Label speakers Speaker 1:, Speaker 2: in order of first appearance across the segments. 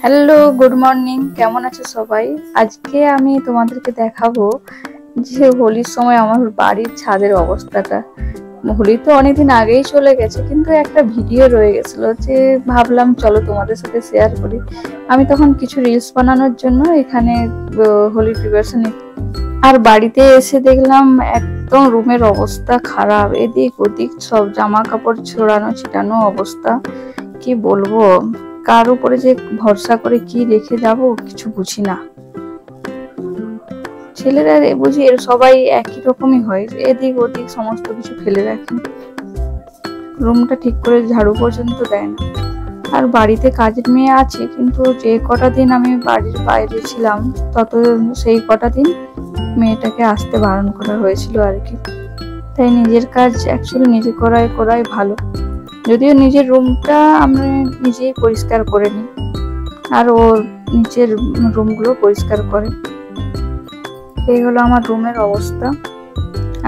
Speaker 1: Hello, good morning. কেমন আছো সবাই? আজকে আমি তোমাদেরকে দেখাবো যে হোলির সময় আমার বাড়ির ছাদের অবস্থাটা। হোলি তো অনেকদিন আগেই চলে গেছে, কিন্তু একটা ভিডিও রয়ে গেছিল, যে ভাবলাম চলো তোমাদের সাথে শেয়ার করি। আমি তখন কিছু রিলস বানানোর জন্য এখানে হোলি প্রিপারেশন, আর বাড়িতে এসে দেখলাম একদম রুমের অবস্থা খারাপ। এদিক ওদিক সব জামা কাপড় ছড়ানো ছিটানো অবস্থা। কি বলবো, কার উপরে যে ভরসা করে কি রেখে যাব কিছু বুঝি না। ছেলেরা বুঝি এর সবাই একই রকমই হয়, এদিক ওদিক সমস্ত কিছু ফেলে রাখে, রুমটা ঠিক করে ঝাড়ু পর্যন্ত দেয় না। আর বাড়িতে কাজের মেয়ে আছে, কিন্তু যে কটা দিন আমি বাড়ির বাইরে ছিলাম সেই কটা দিন মেয়েটাকে আসতে বারণ করা হয়েছিল আর কি। তাই নিজের কাজ অ্যাকচুয়ালি নিজে করাই ভালো। যদিও নিজের রুমটা আমরা নিজেই পরিষ্কার করে নিই, আর ও নিচের রুমগুলো পরিষ্কার করে। এই হলো আমার রুমের অবস্থা।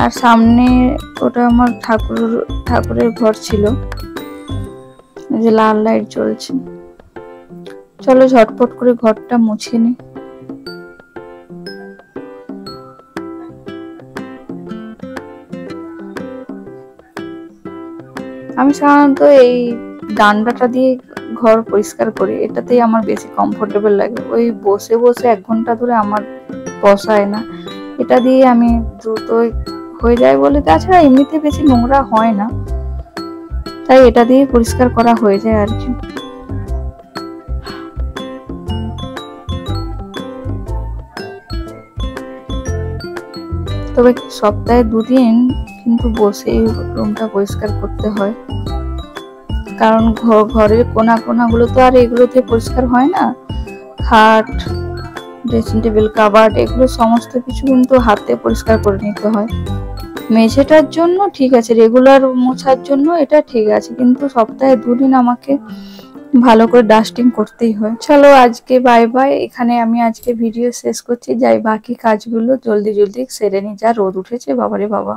Speaker 1: আর সামনে ওটা আমার ঠাকুরের ঘর ছিল, যে লাল লাইট জ্বলছে। চলো ঝটপট করে ঘরটা মুছে নি। আমি সাধারণত এই ডান্ডাটা দিয়ে ঘর পরিষ্কার করি, এটাতেই আমার বেশি কমফোর্টেবল লাগে। ওই বসে বসে 1 ঘন্টা ধরে আমার পোষায় না। এটা দিয়ে আমি দ্রুত হয়ে যায় বলে, তাছাড়া এমনিতে বেশি নোংরা হয় না, তাই এটা দিয়ে পরিষ্কার করা হয়ে যায় আর কি। তবে সপ্তাহে 2 দিন কিন্তু বসেই রুমটা পরিষ্কার করতে হয়, কারণ ঘরের কোনাগুলো তো আর এগুলোতে পরিষ্কার হয় না। খাট, ড্রেসিং টেবিল, কাবার্ড, এগুলো সমস্ত কিছু কিন্তু হাতে পরিষ্কার করে নিতে হয়। মেঝেটার জন্য ঠিক আছে, রেগুলার মোছার জন্য এটা ঠিক আছে, কিন্তু সপ্তাহে 2 দিন আমাকে ভালো করে ডাস্টিং করতেই হয়। চলো আজকে বাই বাই, এখানে আমি আজকে ভিডিও শেষ করছি। যাই বাকি কাজগুলো জলদি সেরে নি, যা রোদ উঠেছে বাবারে বাবা।